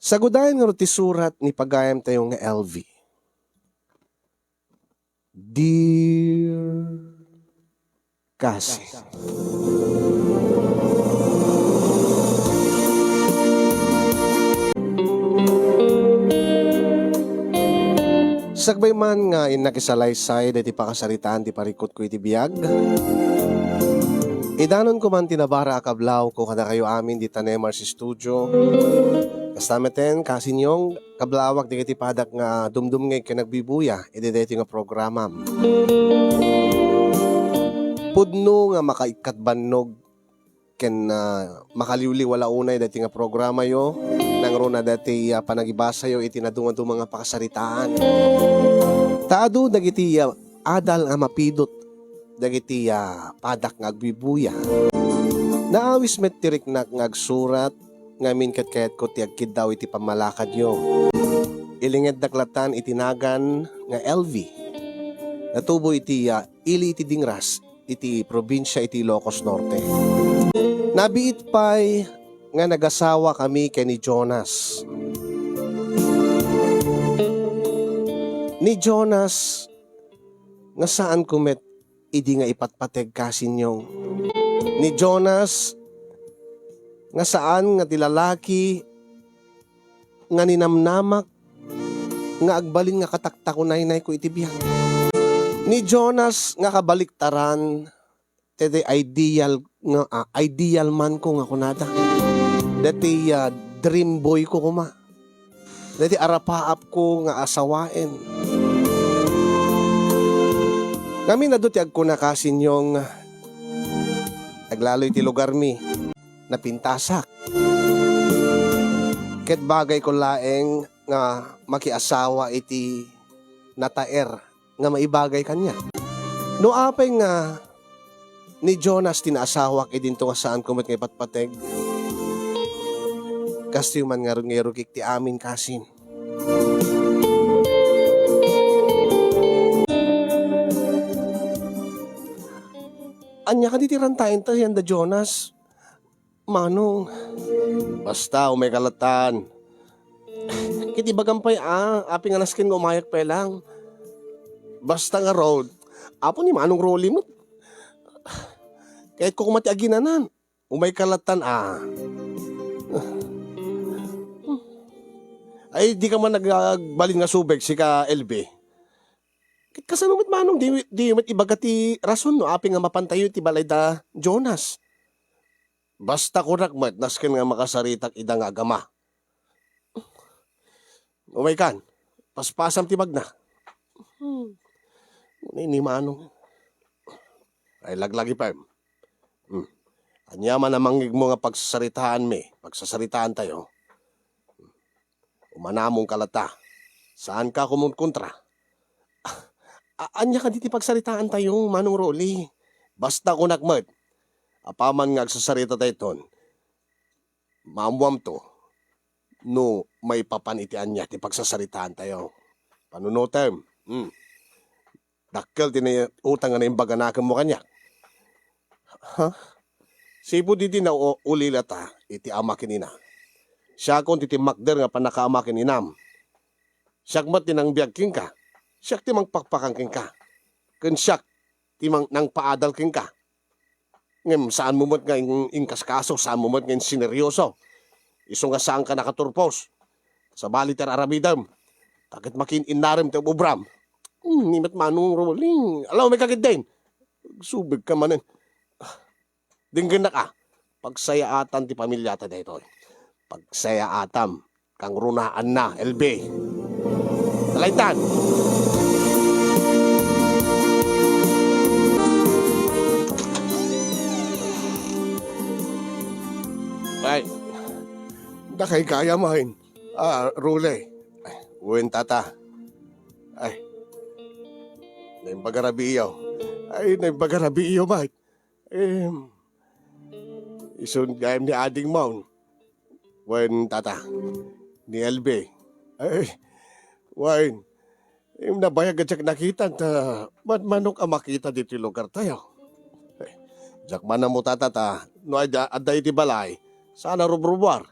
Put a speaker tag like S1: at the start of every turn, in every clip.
S1: Sagudayan nga ti surat ni pagayam tayong nga LV. Dear Cassie. Sagbay man nga inakisalaysay dati pakasaritaan ti parikot ko iti biyag. Idanon ko man tinabara akablaw ko kada kayo amin di tanemar si studio. Kastameten kasinyong kablawak di kiti padak nga dumdum ngay kinagbibuya iti deti nga programa. Pudno nga makaikatbannog ken makaliwli wala unay dati nga programa yo. Nangro na dati panagibasa yo iti nadungado mga pakasaritaan. Taado dagiti adal nga mapidot dagiti padak nga agbibuya. Naawis met tirik na ngagsurat ngamin ket ko ti agkid daw iti pamalakad yo. Ilinged daklatan itinagan nga LV. Natubo iti ili iti Dingras iti probinsya iti Ilocos Norte. Nabiit pay nga nagasawa kami kay ni Jonas. Ni Jonas nga saan kumet idi nga ipatpateg kasinyong. Ni Jonas nga saan nga tilalaki nga ninamnamak nga agbalin nga kataktakunay ko itibiyang. Ni Jonas nga kabaliktaran tede ideal man ko nga kunada. Dati dream boy ko kuma. Dati arapaap ko nga asawain. Kami na doon ko na kasinyong naglaloy ti lugar mi na pintasak. Ket bagay ko laeng nga makiasawa iti nataer nga maibagay kanya. No apay nga ni Jonas tinaasawak idinto nga saan kumot nga ipatpateg. Kasi man nga rin ti amin kasin. Anya ka ditiran tayo ta yan da Jonas. Manong. Basta umay kalatan. Kiti bagampay api nga naskin nga umayak pa lang. Basta nga road. Apo ni manong roli mo. Kahit ko kumati aginanan. Umay kalatan Ay di ka man nagbalin nga subeg si ka LB. Kasanumit manong di mat ibagati rason no api nga mapantayo ti balay da Jonas. Basta kurak mat nasken nga makasaritak ida nga agama. Umay kan, paspasam ti bagna. Ni manong. Ay laglagi pa. Anya man namangig mo nga pagsasaritaan pagsasaritaan tayo. Umanamong kalata. Saan ka kumunkontra? Anya ka diti pagsaritaan tayo, Manong Rolly. Basta kunakmat. Apaman nga agsasarita tayo ton. Mamuam to. No, may papanitian niya ti pagsasaritaan tayo. Panunotem. Dakkel utang na yung baganakan mo kanya. Sipo diti na ulilata iti ama kinina. Siya kung titimakder nga panakaamakin inam. Siya mat tinang biyag king ka. Siya timang pakpakang king ka. Kun siya timang nang paadal king ka. Ngem saan mo mat nga ingkas kaso, saan mo mat nga sineryoso. Iso nga saan ka nakaturpos. Sa baliter aramidam. Takit makin inarim te ubram. Nimat manong rolling. Alam mo may kakit din. Subig ka manin. Dinggan na ka. Pagsayaatan ti pamilyata dito. Pagsaya atam, kang runaan na, LB. Talaytan! Ay, dakay kaya mahin. Rule. Ay, uwin tata. Ay, naimbagarabiyo. Ay, naimbagarabiyo, Mike. Isun gayam ni Ading Mount. Wen tata, ni LB. Ay, Wine, yung nabayag at nakita ta, manok ang makita dito lugar tayo. Ay, jak man mo tata, no aday ti balay, sana rubrubar.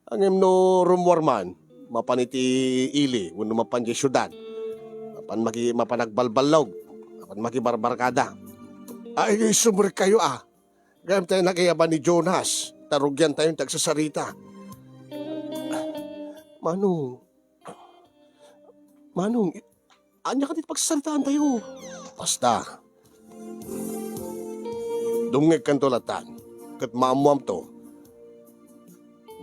S1: Ang no rumwarman, mapaniti ili, wano mapan di syudad, mapanagbalbalog, mapan makibarbarkada. Ay, sumur kayo Gayam tayo nakayaban ni Jonas, tarugyan tayong tagsasarita. Manong, anya ka dito pagsasalitaan tayo. Basta, dungig kan tulatan, kat maamuam to,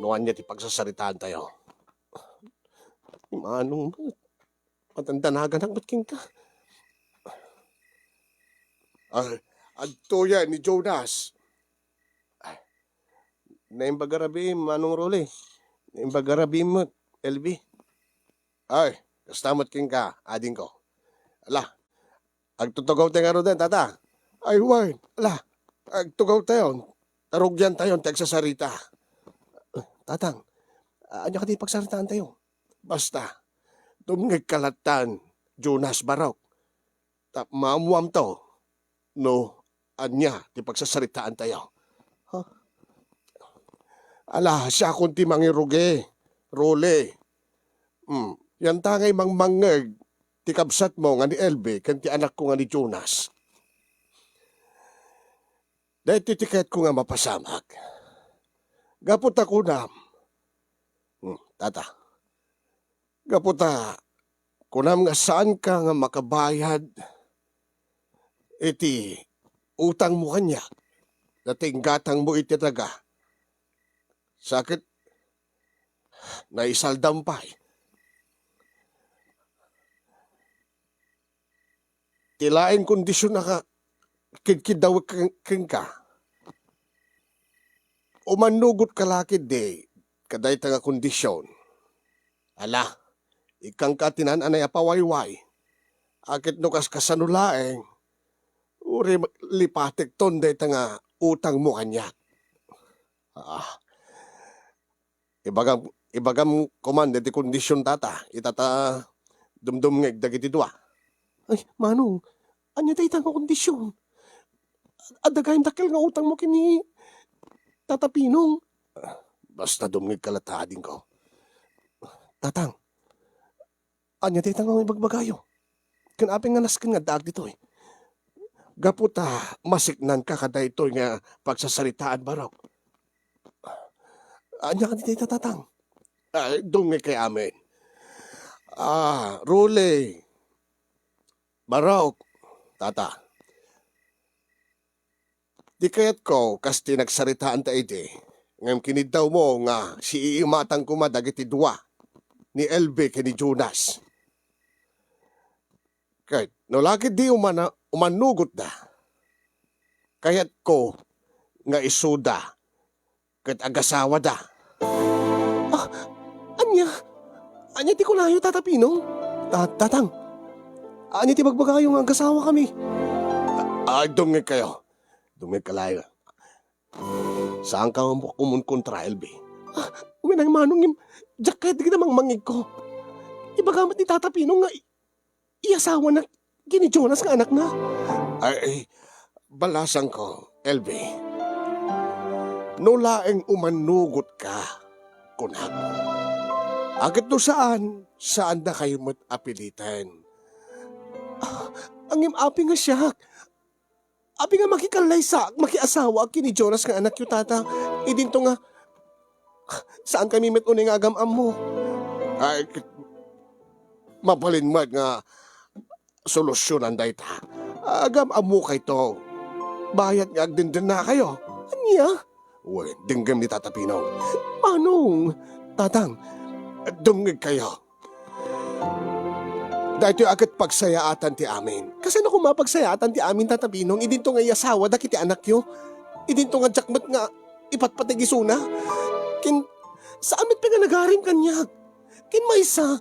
S1: noan niya ti pagsasaritaan tayo. Manong, matandanagan ang batking ka. Adto yan ni Jonas. Naimbagarabi, Manong Role. Naimbagarabi mo, LB. Ay, kastamot king ka, ading ko. Ala, agtutugaw tayo nga rin, tata. Ay, wine. Ala, agtugaw tayo. Tarugyan tayo, tagsasarita. Tatang, anya ka di pagsaritaan tayo. Basta, tumngig kalatan, Jonas Barok. Maamuam to, no, anya, di pagsasaritaan tayo. Huh? Ala, siya akong timang iruge, Role. Yan tangay mangmangeg, ti kabsat mo nga ni LB, kan ti anak ko nga ni Jonas. Dahil titiket ko nga mapasamag. Gapot ako na, tata, gapota, kunam nga saan ka nga makabayad, iti utang mo kanya, dating gatang mo iti taga, sakit, naisaldampay. Tilaing kondisyon na ka, kidkidaw keng ka. Umanugot ka lakid de, kaday taga kondisyon. Ala, ikang katinan anay apawayway. Akit no kas kasanulaeng, uri lipatik ton day tanga utang mo kanyak. Ibagam komanda di kondisyon tata, itata dumdum ngeg dagiti dua. Ay, Manong, anya day tanga kondisyon? Adagayang dakil nga utang mo kini Tata Pinong. Basta dumngig kalatadin ko. Tatang, anya day tanga nga ibagbagayo. Kanaping nga naskin nga daag dito Gaputa, masiknan ka kada ito nga pagsasaritaan barok. Anya ka dito tatang? Dumngig kay amin. Rule. Barok, tata. Di kayat ko, kas tinagsaritaan ta iti, ngam kinidaw mo nga si iimatang kumadag iti dua, ni LB ke ni Jonas. Kahit, no lagi di umanugot da, kayat ko nga isuda, kahit agasawa da. Anya ti kulayo tatapinong? Tatang, anya ti magbagayo nga agasawa kami? Dumngig kayo. Dumig kalayo. Saan ka umunkontra, LB? Winang Manong yung jacket di namang mangig ko. Ibagamat ni Tata Pinong nga iasawa na gini Jonas nga anak na. Ay, balasang ko, LB. Nulaeng umanugot ka, kunag. Agad no saan na kayo apilitan? Ang imapi nga siya. Abi nga makiasawa kini Jonas nga anak yu tata. Idinto nga, saan kami met uning agamam mo? Ay, mabalinmad nga solusyonan day ta. Agamam mo kay to. Bayat nga agdindin na kayo. Anya? Uy, dinggam ni Tata Pinong. Manong? Tatang, dumngig kayo. Dahil agad pagsayaatan ti amin. Kasi na kung mapagsayaatan ti amin tatabinong, idinto nga yasawa da kiti anak yo. Idinto nga jakmat nga ipatpatigisuna. Saan mit pinanagarim kanyag? Kin maysa.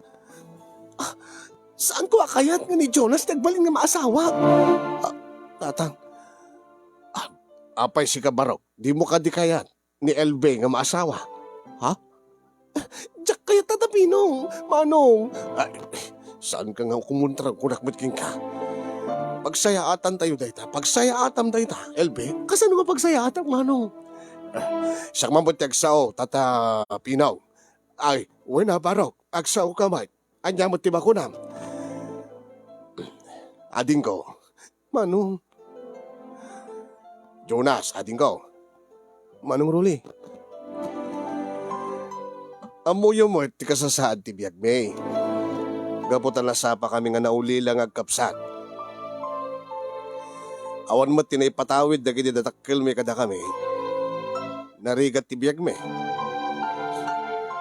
S1: Saan ko akayat nga ni Jonas nagbalin nga maasawa? Tatang, apay si Kabarok, di mo ka di kayat ni LB nga maasawa. Ha? Jak kayat tatapinong, Manong. Saan ka nga kumuntra kunakmat king ka? Pagsayaatan tayo dayta. Pagsayaatan dayta, LB. Kasano nga pagsayaatan, Manong? Siyang mabutyag sao, Tata Pinaw. Ay, wala barok. Agsaw ka may. Anya mo tiba ko na. Ading ko. Manong. Jonas, ading ko. Manong Ruli. Amuyo mo ti kasasaad ti biyag may. Gaputan na sapa kami nga nauli lang agkapsat. Awan mo tinay patawid na gini datakil may kada kami. Narigat ti biyag may.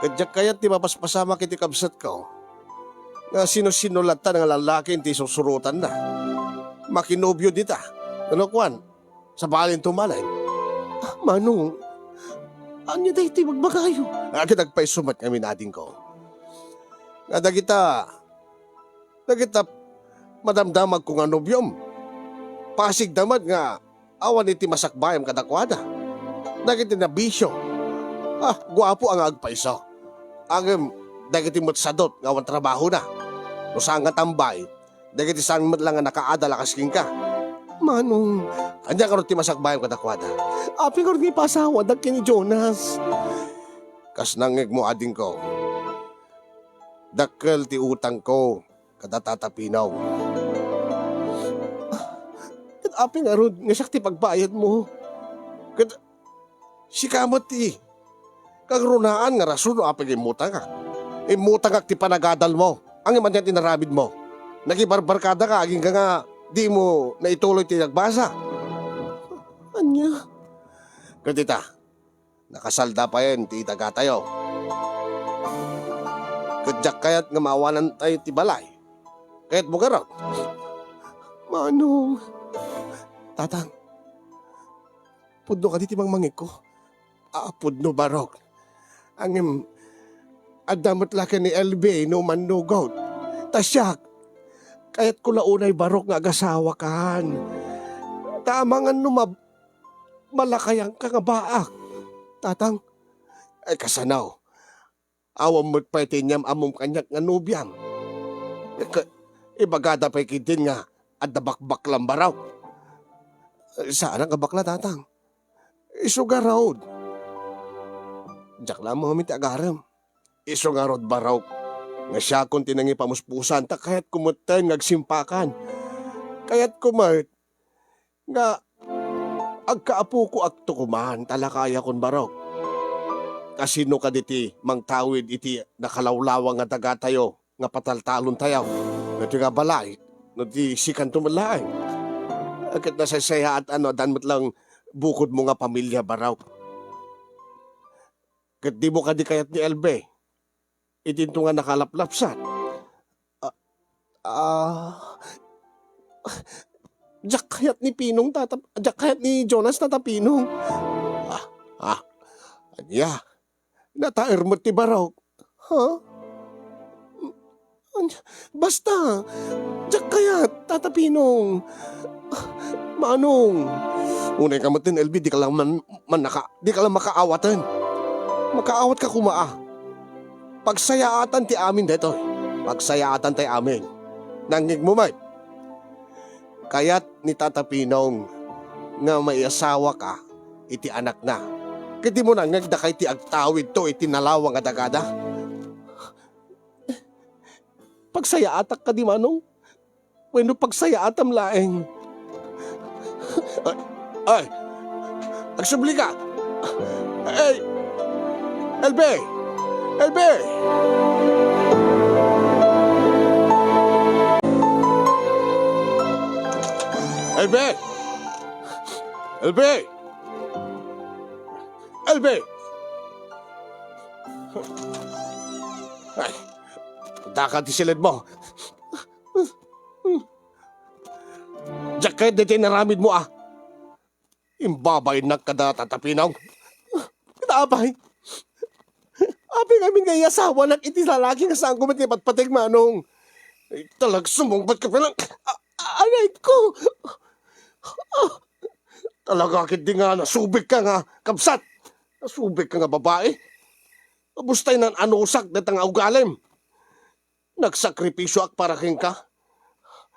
S1: Kadyak kayat ti mapaspasama kiti kapsat ko. Nga sino-sinulatan ng lalaki ti susurutan na. Makinobyo dita. Ano kwan? Sa balin tumalay. Manong, anya dahi ti magbagayo? Agad nagpaisumat kami natin ko. Nga dagita, madamdamag kong anobyom. Pasig damad nga, awan iti masakbayam kadakwada. Dagiti na bisyo. Guwapo ang agpaiso. Ang dagiti mutsadot nga awan trabaho na. No saan nga tambay, dagiti saan lang nga nakaadala kasking ka. Manong, anya ka rin ti masakbayam kadakwada. Api ka rin ni pasawa, dagki ni Jonas. Kas nangig mo ading ko. Dakkel ti utang ko, kada tatapinaw. Kat api nga rin, nga siya ti pagbayad mo. Kat, si kamot ti. Kagrunaan nga rason no api imutang ka. Imutang ka ti panagadal mo. Ang iman yan tinarabid mo. Nagibarbarkada ka, aging ka nga, di mo naituloy ti nagbasa. Anya? Katita, nakasalda pa yan ti tagatayo. Kadyak kayat nga mawanan tayo ti balay. Kaya't mo garot. Manong, tatang, pudno ka di ti mangmangik ko. Pudno barok. Ang adamot laki ni LB no manugod. Tasyak, kaya't ko launay barok nga agasawa kan. Tamangan no malakayang ka nga baak. Tatang, ay kasanaw. Awam mo't pa itinyam amom kanyak nga nubyam. Ibagada pa ikitin nga at dabakbak lang baraw. Saan ang kabakla, tatang? Isugarod. Diyak lang mga miti agaram. Isugarod baraw. Nga siya kung tinangi pamuspusan ta kaya't kumuten ngagsimpakan. Kaya't kumart nga agkaapu ko akto kuman talakaya kon barok. Kasino ka diti mangtawid iti nakalawlawang nga dagatayo nga pataltalon tayaw. Nati nga balay, nati sikan tumalain. Agad nasasaya at danmat lang bukod mo nga pamilya baraw. Kat di mo ka di kayat ni LB. Itinto nga nakalaplapsat. Diyak kayat ni Pinong diyak kayat ni Jonas tatapinong. Anya? Nataer mo ti baraw. Ha? Basta, diyak kayat tatapinong. Manong? Unay ka matin, LB, di ka lang di ka lang makaawatan. Makaawat ka kumaa. Pagsayaatan ti amin dito. Pagsayaatan ti amin. Nangig mo may. Kaya't ni Tata Pinong nga may asawa ka, iti anak na. Kiti mo nang nagdakay ti agtawid to iti nalawang adagada. Pagsayaatak ka di manong. Bueno pagsayaatam laeng. Ay! Agsubli ka! Ay! LB! LB! LB! LB! LB! Ay! Punta ti silid mo. Diyak kayo dito naramid mo Imbabay na kada tatapinaw. Itabay. Abi kami nga yasawa ng iti lalaki nga saan kumat nga patpatig manong. Ay talag sumungbat ka pa lang. Aray ko. Talaga kiti nga nasubig ka nga kapsat. Nasubig ka nga babae. Abustay ng anusak na tanga ugalim. Nagsakripisyo ak para king ka.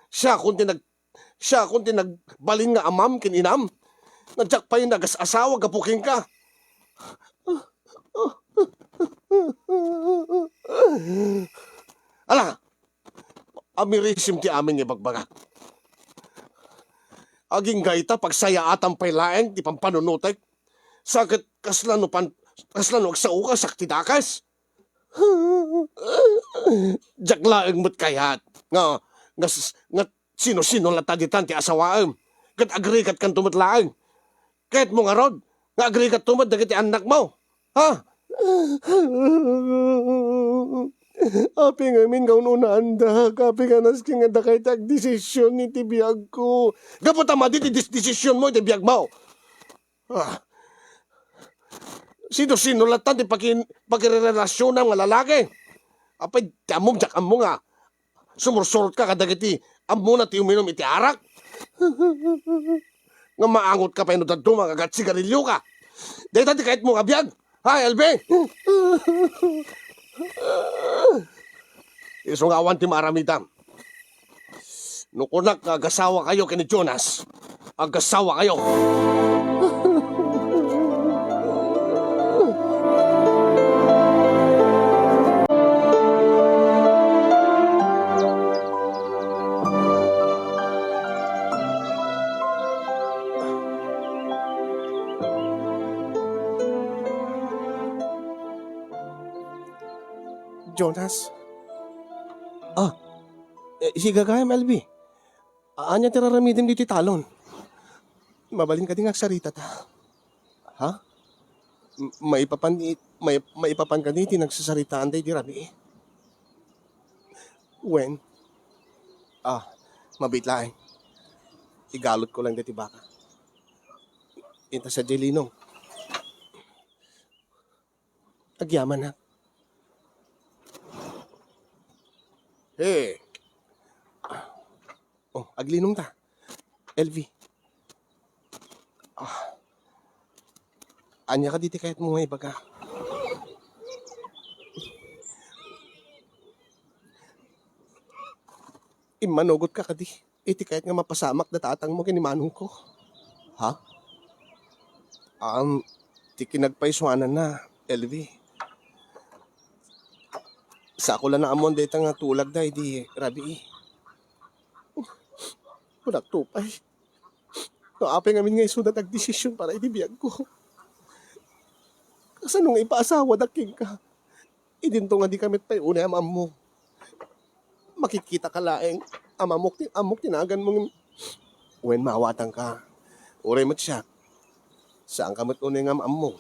S1: Siya kung tinagbalin nga amam kininam. Nadyak pa yung nagas-asawa kapuking ka. Ala, amirisim ti amin ni bagbaga. Aging gaita pagsaya atang pailaeng ti pampanunutek. Sakit kaslano agsauka sakti dakas. Jaklaeng mo't kayat. Nga sino-sino lataditan ti asawaem. Kat agrikat kan tumatlaeng. Kahit mo nga rod, nga agrikat tumad dagiti anak mo. Ha? Api nga min nga unanda, kapi nga nasking nga dakay tag desisyon ni tibiyag ko. Gapot ama di desisyon mo, tibiyag mo. Ah. Sino-sino latan ti pagkirelasyon ng lalaki. Apay, ti among jak amo nga. Sumursurot ka kadagiti, amo na ti uminom iti arak. Nga maangot ka pa ino dadto, mga sigarilyo ka. Dahil tati kahit mo nga biyag. Ha, LB? Isungawan ti maramidam. Nukunak agasawa kayo kini Jonas. Agasawa kayo. Jonas? Si gagayam, LB. Anya tiraramitin dito talon. Mabalin ka din agsarita ta. Ha? Maipapan ka dito nagsasaritaan tayo di rabi. When? Mabit laing. Igalot ko lang dito baka. Ita sa Jelino. Agyaman na. Hey. Aglinong ta. LV. Anya ka diti kahit mo may baga. Imanugot ka kadi. Iti kahit nga mapasamak na tatang mo kinimanong ko. Ha? Ti kinagpaiswanan na, LV. Sa ako lang na amon dito nga tulag da, di rabi. Wadak tupay. Naapay ngamin nga isunod nagdesisyon para itibiyag ko. Kasi nung ipaasawa daking ka, idinto nga di kamit pa'y unay amam mo. Makikita ka laeng, amok tinagan mong, when mawatan ka, uray mo't siya, saan ka mo't unay nga amam mo.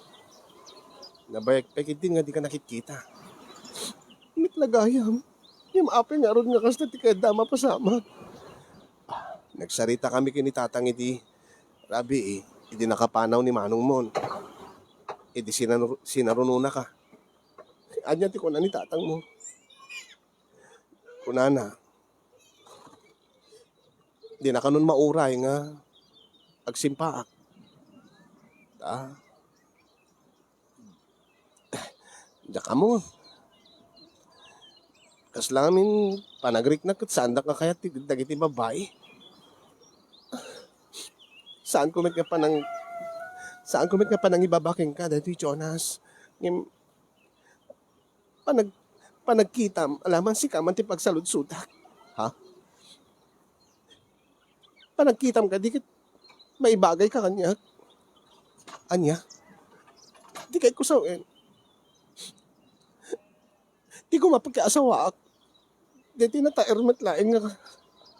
S1: Nabayag din nga di ka nakikita. Mitlagayam, yung apay nga ron nga kasta ti kaya dama pasama. Nagsarita kami kini tatang iti, rabi idi nakapanaw ni manong mon. Idi sinarununa ka. Anya ti kuna ni tatang mo. Kunana, di na kanon mauray nga agsimpaak. Diyak ka mo. Kas lang amin panagrik na sandak ka kaya dagiti babae. Saan kumit nga pa nang ibabaking ka dahil Jonas. Panagkitam, alaman si kaman ti pagsaludsutak. Ha? Panagkitam ka, di may bagay ka kanya. Anya? Di kay kusawin. Di ko mapagkaasawa ak. Di tinatairmat laing nga.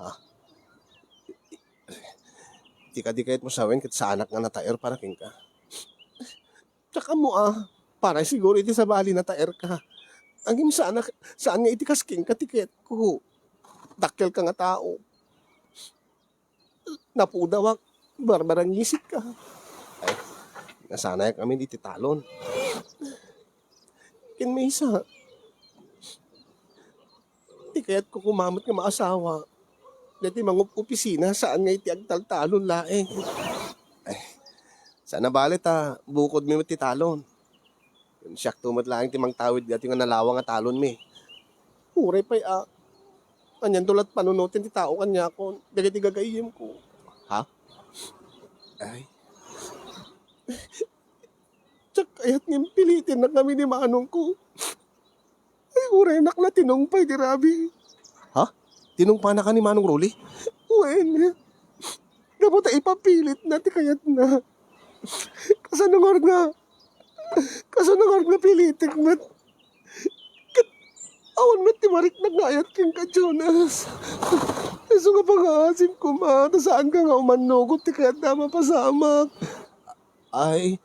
S1: Ha? Di kahit mo sawin kit sa anak nga natair para king ka. Tsaka mo para siguro iti sa bali natair ka. Ang saan nga iti kasking ka tiket ko. Dakkel ka nga tao. Napudawak, barbarang isip ka. Ay, nasanay kami iti talon. Kin may isa. Di kaya't ko kumamot nga maasawa. Dati mga opisina saan nga iti agtaltalon laeng. Ay, sana balit bukod mi ti talon. Yung siyak tumat laeng ti mang tawid dati nga nalawang nga talon mi. Uray pa'y kanyan tulat panunutin ti tao kanya ko. Dagiti gagayim ko. Ha? Ay. Tsak kaya't ngim pilitin na kami ni manong ko. Ay, urenak na tinungpay di Rabi. Ha? Tinungpa na ka ni Manong Rolly? Wen, dapat ay ipapilit na ti kayat na. Kasanungor nga pilitik mat. Awan mat ti marik na ngayat king ka, Jonas. Iso nga pangasim ko ma, saan ka nga umanugot ti kayat na mapasamak. Ay,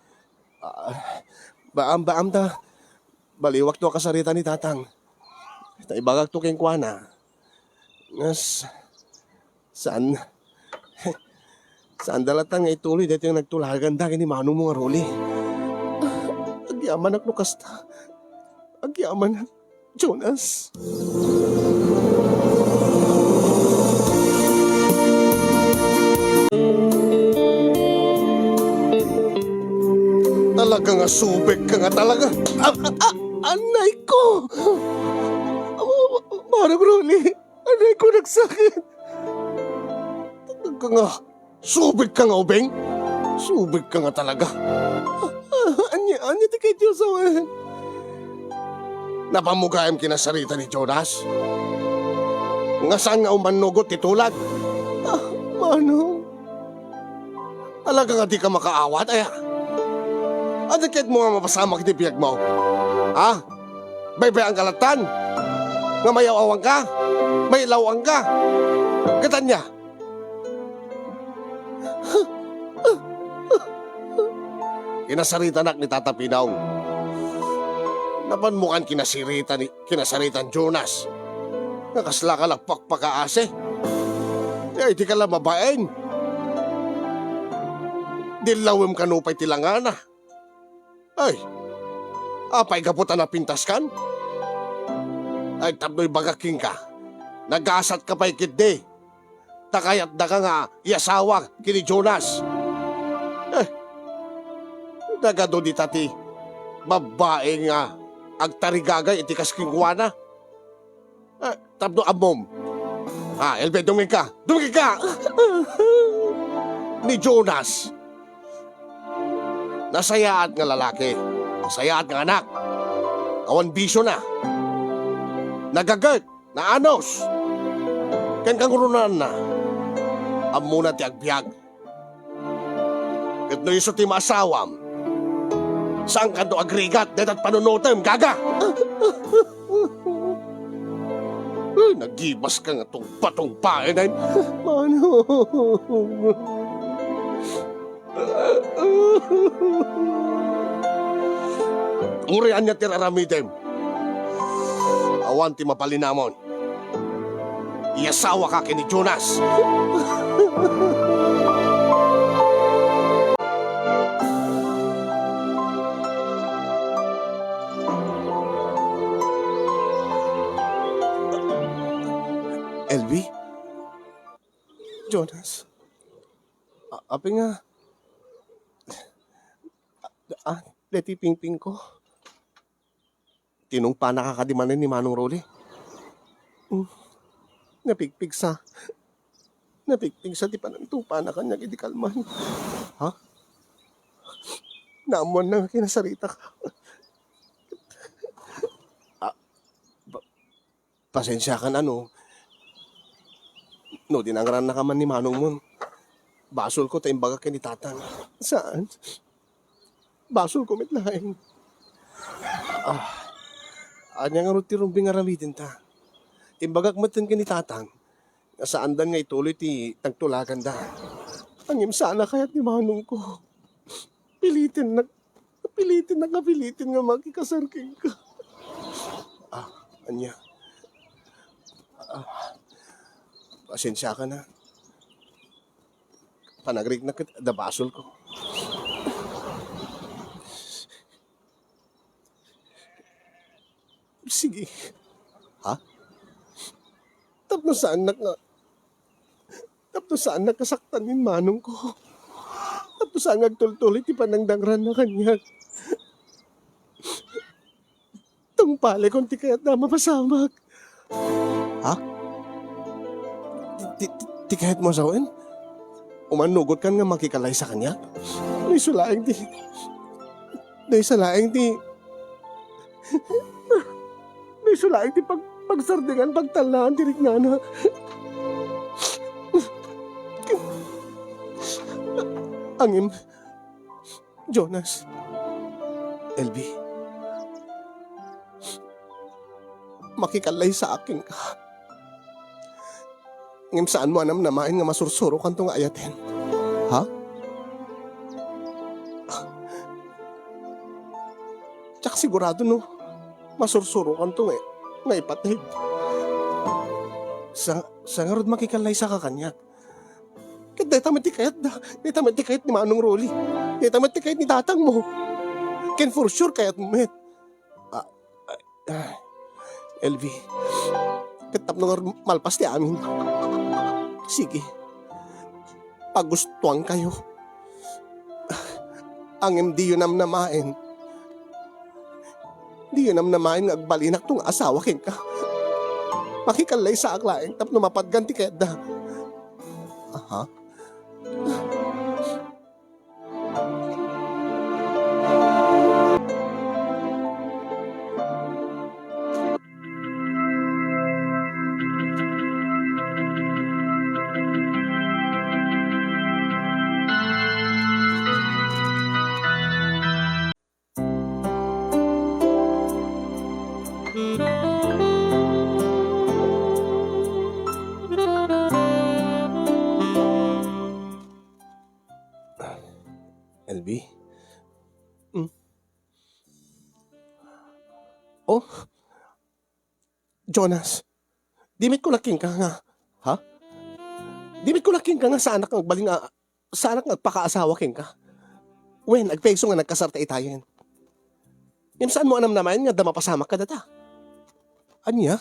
S1: baam ta. Baliwak to kasarita ni tatang. Naibagag to king kuana. Ngas, saan dalatang nga ituloy dito yung nagtulagan dagin ni Manong mga Rolly. Agyaman ak no kasta. Agyaman ak, Jonas. Talaga nga subek ka nga talaga. Anay ko! Manong Rolly, anay ko nagsakit. Talaga nga, subek ka nga, Ubeng. Subek ka nga talaga. Anya ti kay Diyos awen. Napamugayam kinasarita ni Jonas. Nga saan nga umanugot titulag? Manong. Talaga nga di ka makaawat, aya. Adikit mo nga mapasamak di biyag mo. Ha? Baybay ang kalatan. Nga mayawawang ka. May lawang ka. Katan niya. Kinasarita nak ni Tata Pinaw. Napanmukan kinasaritan Jonas. Nakasla ka lang pakpakaase. Ay, di ka lang mabain. Dilawim kanupay tilangana. Ay, apay kaputan na pintas kan? Ay, tabloy bagaking ka. Nagasat ka pa'y kidde. Takayat da ka nga iasawa kini Jonas. Nagado di tati, babae nga, agtarigagay itikas kingwana. Tabdo amom. Elbe, dumig ka! Dumig ka! Ni Jonas. Nasayaat nga lalaki. Nasayaat nga anak. Awan bisyo na. Nagagag, na anos. Ken kang runan na. Amuna ti agbyag. Ket no iso ti maasawam. Saan ka do agrigat, detat panunutem, gaga! Nagibas ka nga itong patong paenan. Manong. Urian niya tiraramitem. Awan ti mapalinamon. Iasawa ka kini Jonas. LB? Jonas? Api nga. Leti pingping ko. Tinungpa nakakadimanin ni Manong Rolly. Napigpig sa ti panantupa na kanya idikalman. Ha? Naamuan na kinasarita ka. Pasensya ka na, no? No, dinangran na ka man ni Manong mo. Basol ko tayong baga kay ni Tatang. Saan? Basol ko mitlaing. Anya nga ruti-rumbing nga ramitin ta. Imbagak matin kay ni Tatang. Nasaan dan nga ituloy ti tagtulagan da. Angim sana kaya't ni Manong ko. Pilitin nga makikasarking ka. Anya. Pasensya ka na. Panagrig na dabasol ko. Sige. Ha? Tapno saan nakasaktan ni Manong ko. Tapno saan nagtultuloy ti panangdangran na kanya. Tong pale kung ti kaya't na mapasamak. Ha? Ti kahit mo sawin? Umanugot kan nga makikalay sa kanya? May sulaing Dahil sa laing ti... Dahil sa laing ti pagsardingan, pagtalaan, tirik na na. Angim, Jonas, LB, makikalay sa akin ka. Ngim saan mo anam namain nga masursuro kanto nga ayaten? Ha? Tsak sigurado no, masursuro kanto nga ipatid. Sa nga rod makikalay sa kakanyak. Kat dahil tamad ti kayat da, dahil tamad ti kayat ni Manong Rolly, dahil tamad ti kayat ni tatang mo. Ken for sure kayat mo met. LV, katap nga malpas ti amin. Sige, pagustuhan kayo. Ang hindi yun namnamain. Di yun namnamain nga agbalinak tong asawa ken ka. Makikalay sa aklaeng tapno mapadganti kayat da. Aha. LB? Oh? Jonas, dimit ko laking ka nga. Ha? Dimit ko laking ka nga sa anak ng baling sa anak ng pakaasawa king ka. Wen, agpeso nga nagkasarta itayin. Yung saan mo anam naman nga damapasama ka data? Anya?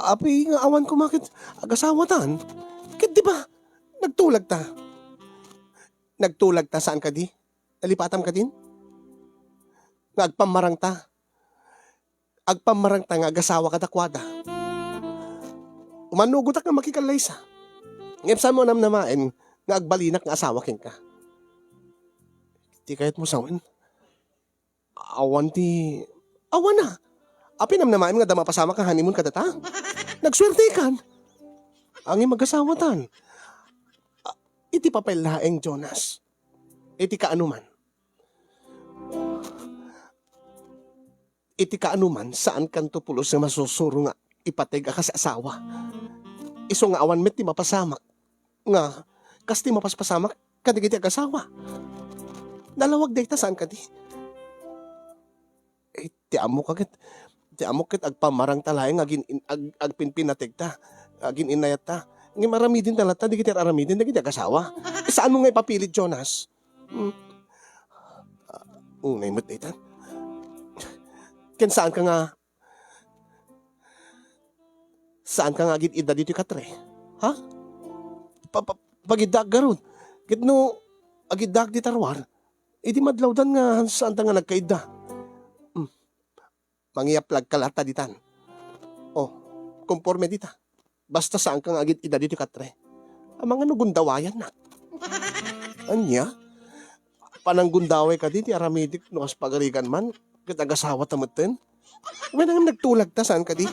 S1: Api nga awan ko makit agasawa tan. Kit di ba? Nagtulag ta. Nagtulag ta saan ka di? Nalipatam ka din? Agpamarang ta. Agpamarang ta nga agasawa ka dakwada. Umanugot ka makikalay sa. Ngepsan mo nam namain nga agbalinak nga asawa king ka. Di kahit mo sawin. Awan na. Api nam namain nga damapasama ka honeymoon ka data. Nagswerte kan. Ang mag-asawa tan. Iti papel laeng Jonas. Iti kaanuman. Iti kaanuman saan kanto pulos nga masusuro nga ipateg ka sa asawa. Iso nga awan met ti mapasamak. Nga kas ti mapaspasamak kadigiti asawa. Dalawag dayta saan ka di? Ti amo kagit. Ti amo kit agpamarang talayang agpinpinatig ta. Agin inayat ta. Nga marami din talata, di kita aramidin, di kita kasawa. Saan mo nga ipapilit, Jonas? Unay mo't daytan. Ken saan ka nga agit ida dito katre? Ha? Pagidag garon. Kitno agidag di tarwar. Idi madlawdan nga saan ta nga nagkaida. Mangiaplag kalata ditan. Oh, konforme dita. Basta saan kang agit ida dito katre. Ang mga nugundawayan na. Anya? Pananggundaway ka dito, aramidik no kas pagarigan man. Kitagasawa tamutin. May nang nagtulag ta saan ka di?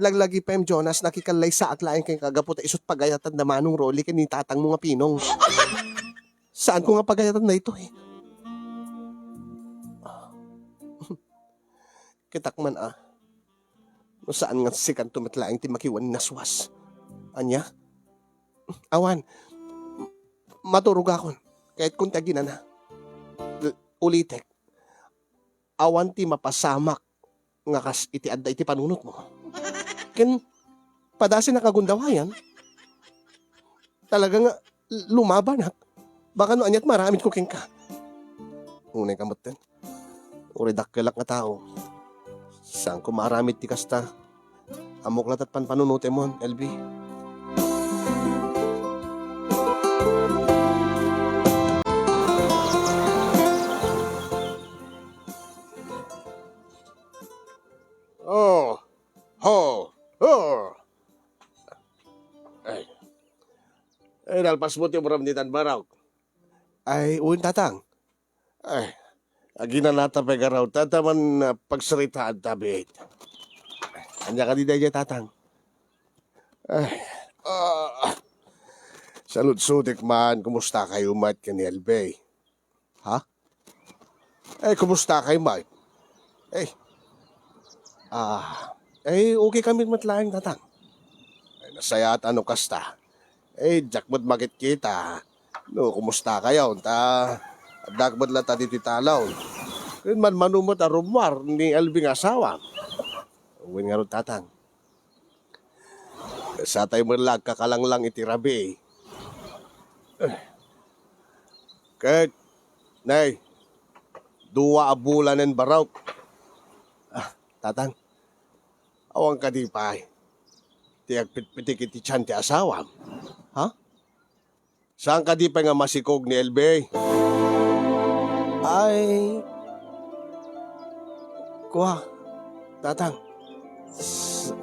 S1: Laglagi pa yung Jonas nakikalay sa aklain kay kagaputa isot pagayatan na Manong Rolly kay ni tatang mga pinong. Saan ko nga pagayatan na ito eh? Kitakman no saan nga sikan tumatlaing ti makiwan ni naswas. Anya? Awan, maturog akon. Kahit kung tagina na. Ulitek. Awan ti mapasamak nga kas iti adda iti panunot mo. Ken padasin nakagundawayan. Talaga nga lumaban ha. Baka no anyat maramit ko king ka. Unay kamot din. Uri dakkelak nga tao. Saan ko maramit ti kasta? Amok latat panpanunutin mo, LB. Oh, ho, oh. Ay, dalpas mo ti muram ni Tan Baraw. Ay, uwin tatang. Ay, ginanata pa garaw. Tataman pagsaritaan tabi. Anya ka di daya tatang. Ay, ah, salud-sudik man, kumusta kayo mat ka ni Elbey? Ha? Kumusta kayo mat? Eh, okay kami matlaing tatang. Nasaya at ano kasta. Jakbad makit kita. No, kumusta kayo? Dakbad lata dito talaw. Kaya man manumot arumar ni Elbing asawa. Uwin nga ron tatang. Sa tayo malag kakalanglang itirabi. Kahit, nay, duwa abulan ng baraw. Tatang, awang ka di pa. Tiyak pitpitik iti tiyan ti asawam. Ha? Saan ka di pa nga masikog ni Elbe? Ay, kuha, tatang,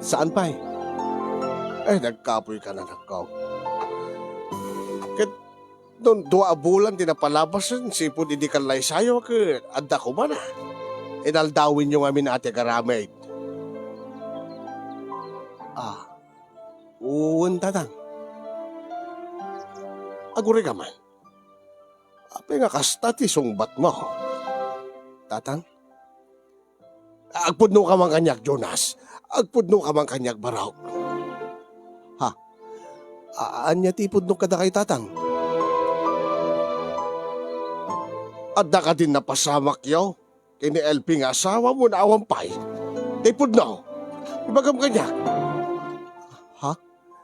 S1: saan pa nagkapoy ka na nakaw. Kat, doon dua bulan tinapalabasan, sipod hindi ka lay sayo, adda ko ba na? Inaldawin yung amin ate karamay. Uwan tatang. Aguri ka man. Ape nga kastati sungbat mo. Tatang? Agpudno ka man kanyak, Jonas. Agpudno ka man kanyak, Baraw. Ha? Anya tipudno ka da kay tatang? Adda ka din napasamak yaw. Kini LP nga asawa mo na awampay. Tipudno. Ibagam kanyak. Ha?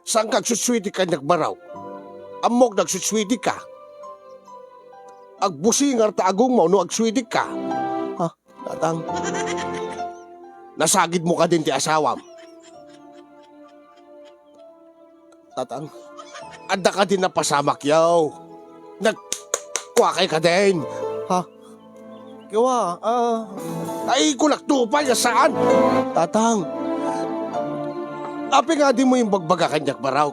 S1: Saan kagsuswiti kanyak, Baraw? Amok nagsuswiti ka. Agbusingar ta agong mo no agswiti ka. Ha? Tatang. Nasagid mo ka din ti asawam. Tatang. Adda ka din napasamak yaw. Nagkwakay ka din. Ha? Kiwa, ay kulaktupan ka saan? Tatang. Api nga di mo yung bagbaga kanyak, Baraw.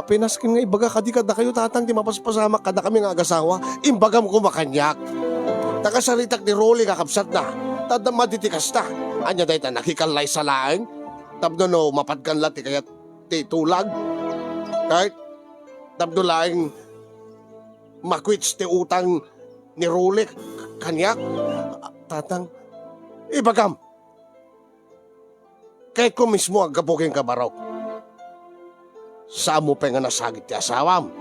S1: Pinaskin nga ibaga kadi kada kayo tatang di mapaspasamak kada kami nga agasawa. Imbagam ko makanyak. Takasalitak ni Rolly kakapsat na. Tada matitikas ta. Anya dahi ta nakikalay sa laeng. Tapno no mapadkan lati kaya titulag. Kahit tapno laeng makwits ti utang ni Rolly kanyak. Tatang, ibagam. Kahit ko mismo ang gabugin ka, Baraw. Saan mo pa nga nasagit ti asawam?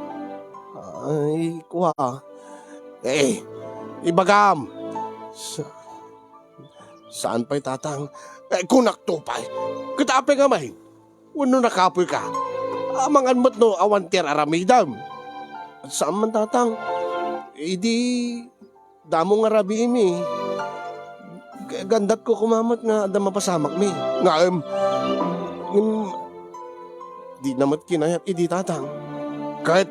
S1: Ay, kuha. Ibagam. Saan pa'y tatang? Kunak to pa'y. Kitape nga mahin. Wano nakapoy ka. Amangan mo't no awantir aramidam. Saan man tatang? Di damo nga rabi imi. Gandat ko kumamat nga ada mapasamak mi. Nga di namat kinayat idi tatang. Kahit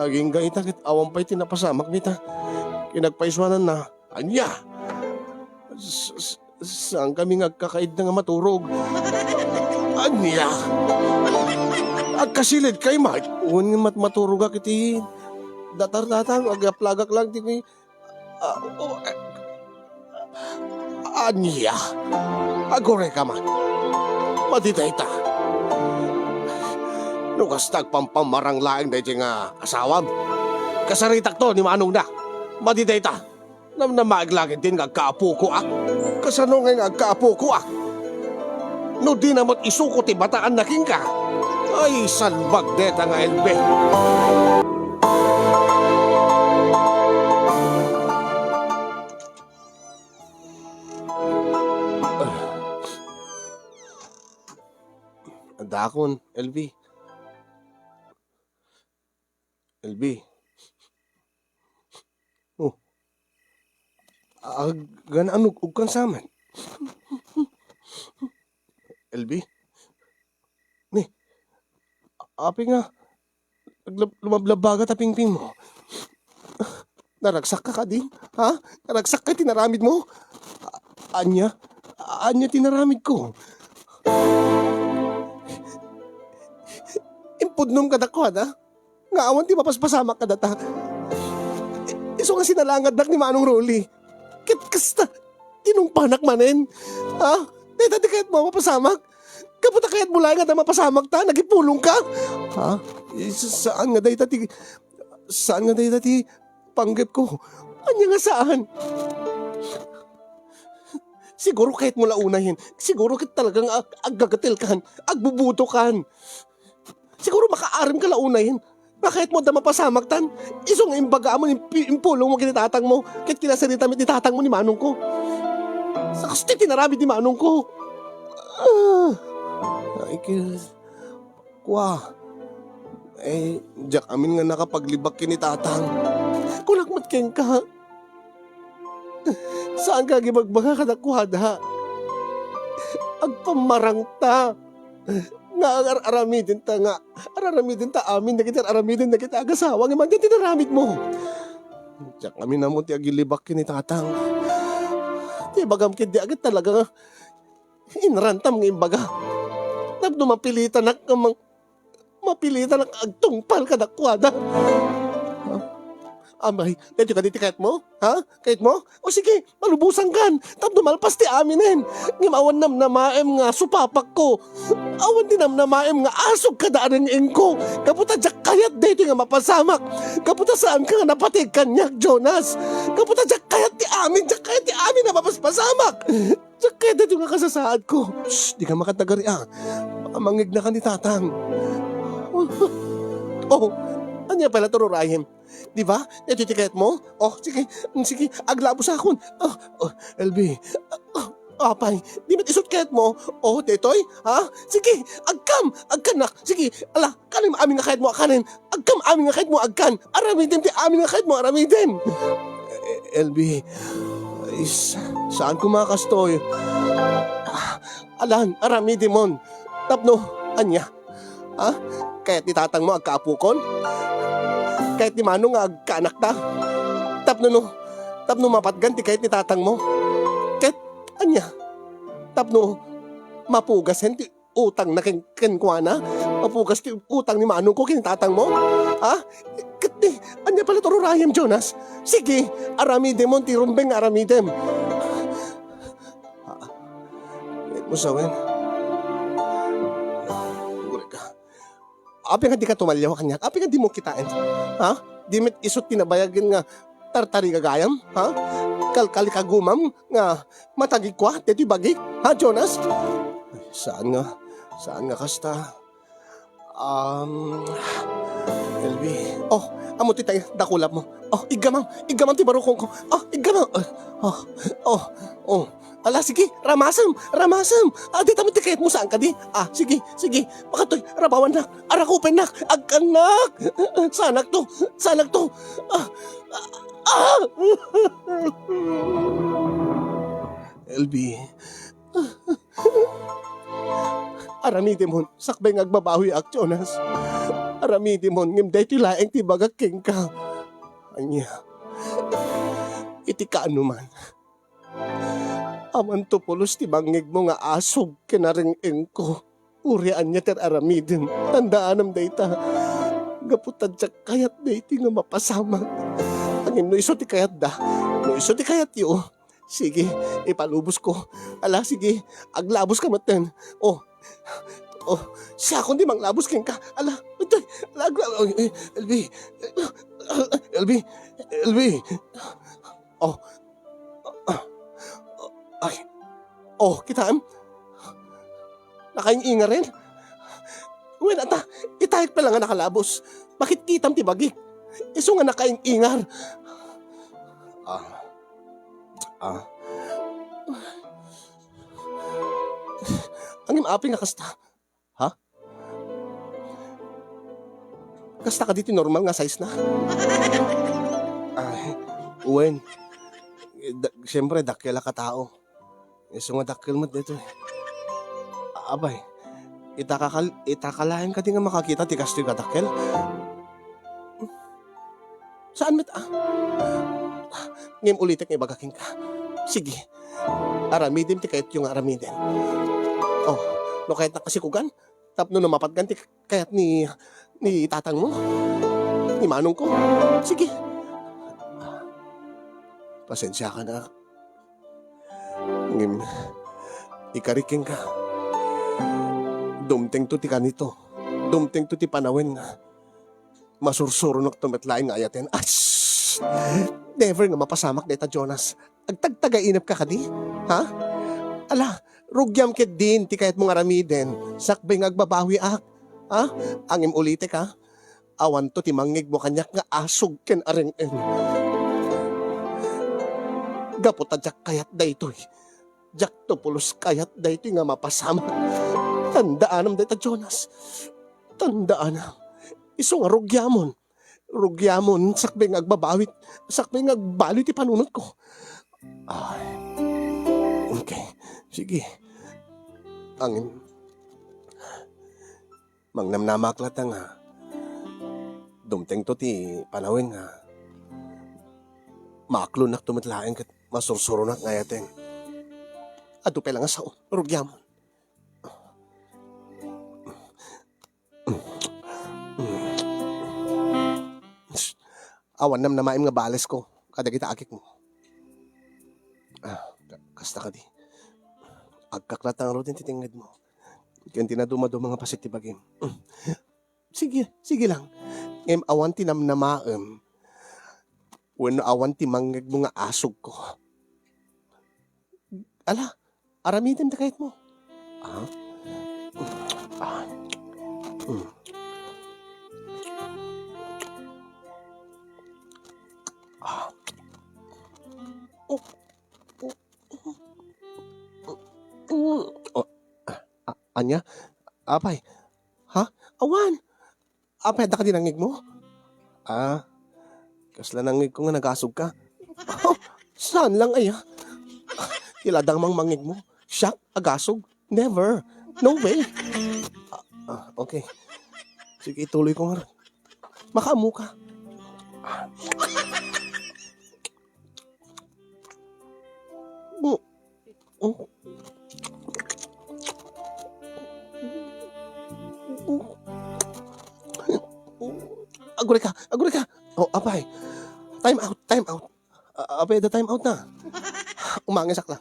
S1: aging gaita kit awang pa'y tinapasamak nita. Kinagpaiswanan na. Anya? Saan kami ngagkakaid na nga maturog? Anya? Agkasilid kay mat. Uwan nga maturog akiti. Datar-datang agaplagak lang tini. Anya? Agore ka man. Matitay ta. Nukas tagpampamarang laing dahi nga asawam. Kasaritak to ni Manong na. Matitay ta. Na maaglagin din nga kaapo ko ak. Kasano nga kaapo ko ak. No di namat isuko ti bataan na king ka. Ay salbag deta nga elbe. Dakon, LB. LB. Oh. Ganaan ug kan saman. LB. Ni. Api nga. Lumablabaga ta pingping mo. Naragsak ka din? Ha? Naragsak ka tinaramid mo? Anya tinaramid ko. Impudnom ka dakwad, ha? Nga awan ti mapaspasamak ka data. Iso nga sinalangad nak ni Manong Rolly. Kit kasta, tinungpanak manen. Ha? Dito di kahit mo mapasamak. Kaputa kahit mula nga na mapasamak ta, nagipulong ka. Ha? Saan nga dito ti... Saan nga dito ti panggap ko? Anya nga saan? Siguro kahit mula unahin, siguro kahit talagang aggagatil kan, agbubuto kan. Siguro makaarim ka launahin, na kahit mo da mapasamak tan, isong imbaga mo, impulong mo kinitatang mo, kahit kinasarita mo nitatang mo ni Manong ko. Sa kaste tinaramid ni Manong ko. Ay, kwa. Diyak amin nga nakapaglibak kinitatang. Kulakmat keng ka. Saan ka gibagbaga ka nakuhada? Agpamarang ta. Nga aramidin ta nga. Araramidin ta amin na kita aramidin na kita agasawa. Nga man din tinaramid mo. Diyak amin na mo ti agilibak kinitatang. Ti bagam kid di agad talaga nga. Inrantam ng imbaga. Tapno mapilitan nak mapilitan nak agtungpal ka nakuhada. Amay, dito ka dito kahit mo? Ha? Kahit mo? O sige, malubusan kan. Tapno malpas ti aminin. Ngimawan nam na maem nga supapak ko. Awan din nam na maem nga asog kadaanan ng ko. Kaputa jak kayat dito nga mapasamak. Kaputa saan ka nga napatig kanyak, Jonas? Kaputa jak kayat ti amin na mapaspasamak. Jak kayat dito nga kasasaad ko. Shh, di ka makatagari Baka mangig na ka ni tatang. Oh, anya pala tururayim. Di ba? Etitiket mo? Oh, sige, aglabo sa akon. LB, apay, di ba't isutket mo? Oh, tetoy, ha? Sige, agkam nak. Sige, ala, kanim amin nga kahit mo akanin. Agkam amin nga kahit mo agkan. Aramidin, ti amin nga kahit mo aramidin. LB, saan ko makastoy? Alan, aramidin mon. Tapno, anya? Ha? Kahit ni tatang mo agkaapukon? Kahit ni Manong nga agkaanak ta? Tapno mapatgan ti kahit ni tatang mo? Kahit anya? Tapno mapugasen ti utang na kenkwana? Mapugas ti utang ni Manong ko kinitatang mo? Ha? Kati, anya pala tururayam, Jonas? Sige, aramidem mo ti rumbeng aramidem. Wait mo sawin. Api nga di ka tumalyaw kanyak, api nga di mo kitain. Ha? Di met isot tinabayagin nga tartari gagayam, ha? Kalkali kagumam nga matagig kwa, dito bagik, ha Jonas? Ay, saan nga kasta? LB, amo ti tayo, dakulap mo. Igamam ti barukong ko. Igamam. Ala, sige, ramasam. Di tamo ti kahit mo saan ka di. Sige, makatoy, rabawan nak, arakupen nak, agkanak. Sanak to. LB, aramidin mo, sakbay ngagbabawi ak, Jonas. Aramidin mo, ngimday ti laeng ti bagakking ka. Anya, iti kaanuman. Aman to pulos ti bangig mo nga asog kinaring ko. Urian niya ter aramidin. Tandaanam dayta. Gaputan siya kayat dayti nga mapasamag. Angin no iso ti kayat da. No iso ti kayat yo. Sige, ipalubos ko. Ala, sige, aglabos ka maten. Siya kung di manglabos king ka. Ala, ito, LB. Kitaan? Nakainga rin? Well, itahik pa lang nga nakalabos. Bakit kitam ti bagik? Iso nga nakaingar. Ang imaping nga kasta. Ha? Kasta ka dito normal nga size na. Uwen. Siyempre, dakila ka tao. Iso nga dakil mo dito. Abay, itakalahin ka di nga makakita ti kastoy ka dakil. Saan met ngim ulitek nga ibagaking ka. Sige, aramidin ti kahit yung aramidin. No kahit nakasikugan, tapno na mapatgan ti kahit ni tatang mo. ni manong ko. Sige. Pasensya ka na. Ngim, ikariking ka. Dumting to ti kanito. Dumting to ti panawin nga. Masursuro na tumatlain nga ayatin. Ash! Never nga mapasamak deta Jonas. Agtagtagainap ka kadi? Ha? Ala, rugyam ket din ti kayat mong aramiden. Sakbay nga agbabawi ak. Ha? Angim ulite ka. Awan to ti mangig mo kanyak nga asog ken areng-en. Gaputa jak kayat daytoy. Jak to pulos kayat daytoy nga mapasamak. Tandaanam dayta Jonas. Tandaanam. Iso nga rugyamon. Rugyamon, sakbay nga agbabawit. Sakbay nga agbaloy ti panunot ko. Ay. Okay. Sige. Angin. Mangnamnamaklat nga. Dumteng to ti panawin nga. Maklo nak tumatlaing kat masursuro nak ngayaten. Ato pa lang nga sao. Rugyamon. Awan nam namaim nga bales ko. Kada kita akik mo. Kasta ka di. Agkaklat ang rutin titingad mo. Kaya tinadumado mga pasit ti bagim. Sige lang. Ngayon awan ti namnamaim. When awan ti manggag mo nga asog ko. Ala, aramitin ta kahit mo. Anya? Apay? Ha? Awan! Apay, da ka dinangig mo? Kasla nangig ko nga nagasog ka. Saan lang ay ha? Kiladang mang mangig mo. Siya, agasog? Never. No way. Okay. Sige, ituloy ko nga. Makaamu ka. Agure ka. Oh, apay. Time out. Apay, the time out na. Umangisak lang.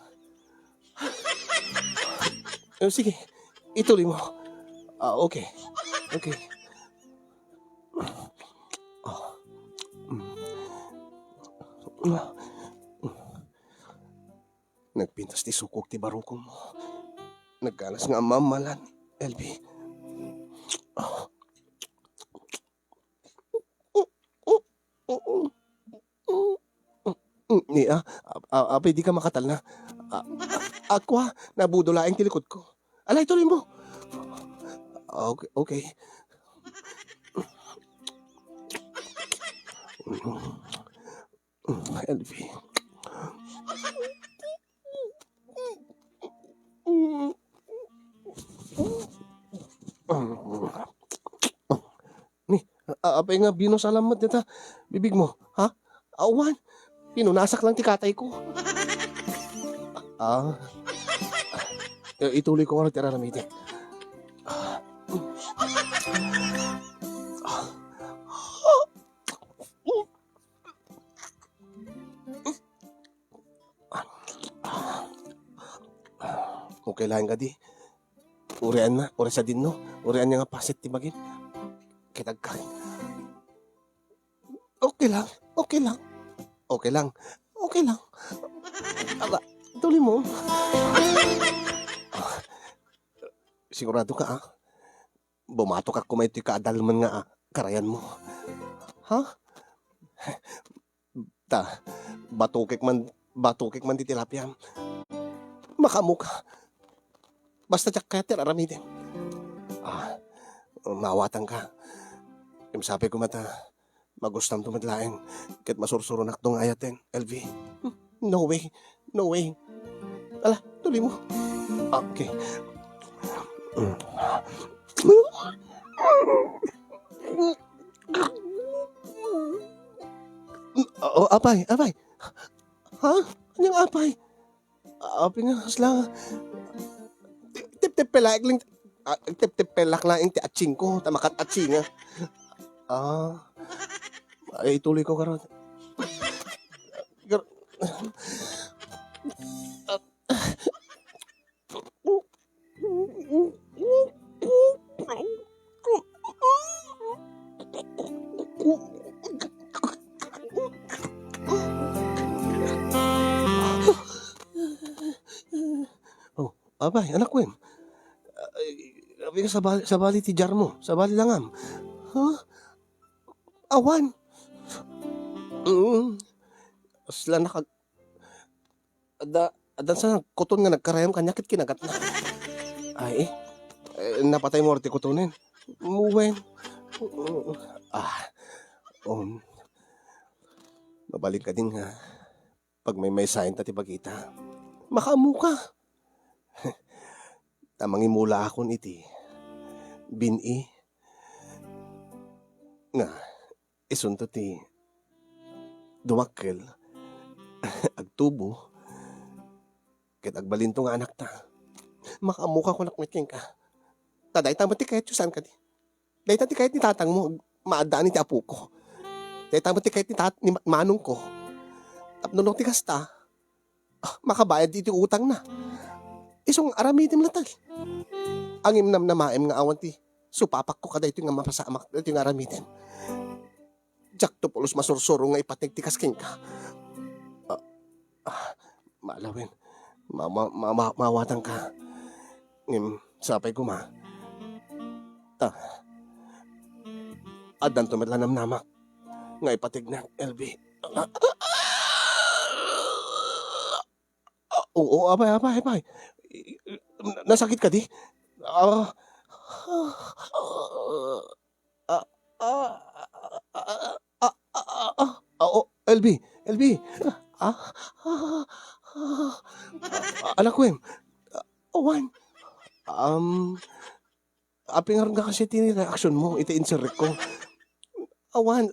S1: Sige, ituloy mo. Okay. Nagpintas ti sukok ti barungkong mo. Nagkanas nga mamalan, LB. Apay, di ka makatal na. Ako nabudulaing tilikod ko. Alay, tuloy mo. Okay. LV. Ni, apay nga binusalamat dita. Bibig mo, ha? Awan. Pinunasak lang ti katay ko. Ituloy ko nga nagtiraramiti. Okay lang ka di. Urian na, uri sa din no. Urian niya nga pasit ti bagin. Kitag ka. Okay lang. Tuloy mo. Sigurado ka bumato ka kumay ito kaadalman nga karayan mo. Ha? Batukik man di tilapia. Makamu ka. Basta tsak kaya tiraramitin. Mawatan ka. Yung sabi ko mata, magustam tumadlain. Kahit masursuro na itong ayatin, LV. No way. Ala, tuloy mo. Okay. Apay. Ha? Anyang apay? Apay nga, hasla. Tip-tip-pelak lang. Tip-tip-pelak lang yung ti-atsing ko. Tamakat-atsing nga. Ay, ituloy ko karon. Gar- Oh, abay, anak ko yun. Sabi ka sa bali ti jar mo, sa bali langam. Huh? Awan. Mm. Sila nakag... Adan sa kuton nga nagkarayam kanyakit kinagat na. Ay, napatay mo orti kutonin. Muwen. Ah, um, mabalik ka din nga. Pag may sign tati bagita. Makaamu ka. Tamang imula akon iti. Bini. Nga, isunto ti dumakkel. Agtubo. Ket agbalinto nga anak ta. Makaamu ka kung nakmitking ka. Taday tamo ti kahit yusan ka di. Dahi ti kahit ni tatang mo. Maadaan ti apo ko. Dahi tamo ti kahit ni manong ko. Tapno ti kasta. Makabayad iti utang na. Isong aramitim na tal. Ang imnam na maem nga awan ti supapak ko kada ito nga mapasamak ito nga aramitim. Jak to pulos masursuro nga ipatig ti kasking ka. Malawin. Mawatang ka. Sapay ko ma. Adan tumitla namnamak. Nga ipatig na LB. Oo, abay. Nasakit ka di? Ah, ah, ah, Oo, LB. Ah, ah, anak ko Owan. Apingar nga kasi tini reaksyon mo, iti insert ko. Awan,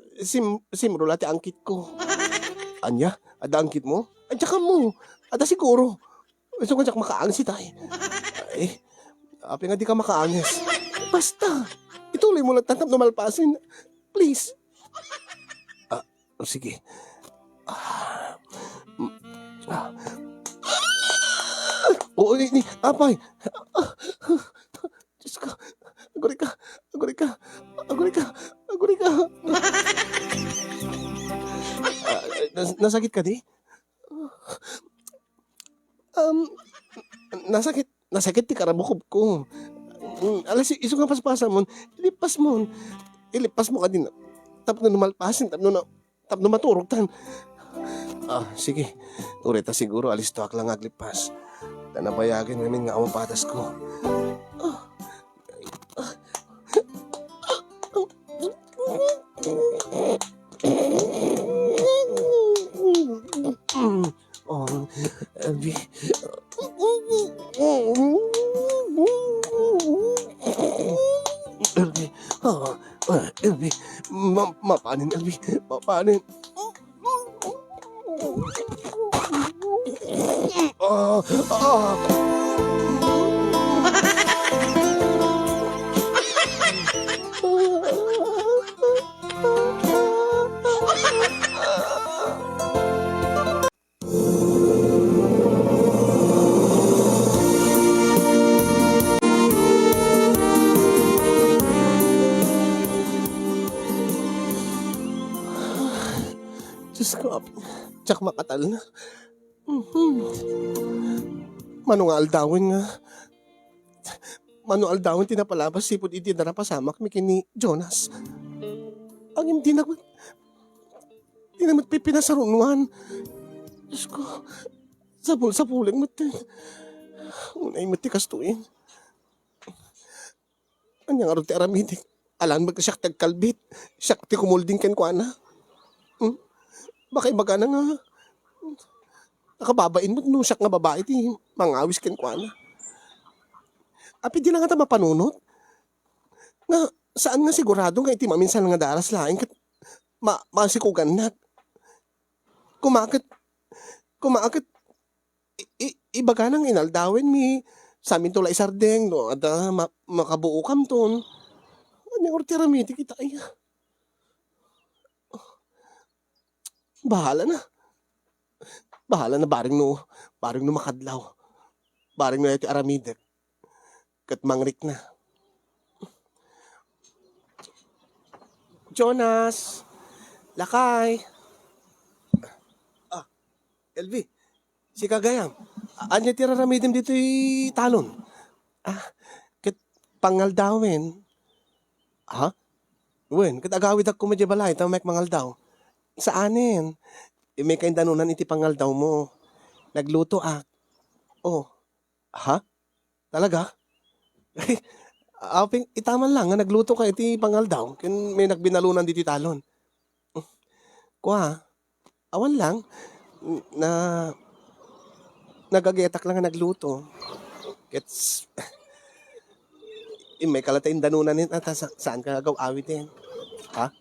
S1: simro lati angkit ko. Anya, ada angkit mo? Adya ka mo, ada siguro. Gusto ko dyak makaangsit ay. Ay, api nga di ka makaangis. Basta, ituloy mo lang tatap na malpasin. Please. Sige. Oo, ni, apay. Diyos ko, aguri ka. Nasakit ka di? Nasakit ti karabukob ko. Alas, iso nga paspasan mo, ilipas mo ka din. Tapno numalpasin, tapno maturog tan. Sige. Ureta siguro, alis to ak lang aglipas. Nabayagin namin nga patas ko. LB. LB. Mapanin, LB. Mapanin. Diyos ko, tsak makatal na. Mano nga aldawin nga. Mano aldawin tinapalabas sipod iti darapasamak mi kini Jonas. Ang hindi na pipinasarunwan. Diyos ko, sapuleng mo ti. Unay mo ti kastuin. Anyang aron ti aramidik. Alan magkasyak tagkalbit. Siyak ti kumulding ken kwa na. Baka ibaga na nga. Nakababain mo nung siyak nga babae ti mangawis ken kwa na. Api di lang nga ta mapanunot. Nga saan nga sigurado nga iti maminsan nga daras laing kat masikugan na. Kumakit ibaga nang inaldawin mi samin tula isardeng no ada makabuo kam ton. Ano yung ortiramiti kita ay. Bahala na. Bahala na baring no makadlaw. Baring no iti aramidek. Kat mangrik na. Jonas! Lakay! LV, si Kagayam. Anya tira ramidim dito talon. Kat pangaldawin. Ha? Wen, kat agawid ako medyo balay, tao mek mangaldaw. Saanin? May kain danunan iti pangaldaw mo. Nagluto Oh, ha? Talaga? Aping, itaman lang nga nagluto ka iti pangaldaw. Kin may nagbinalunan dito talon. Kwa, awan lang. Na nagagetak lang nga nagluto. Gets may kalatayin danunan nito at saan ka agaw awit din? Ha?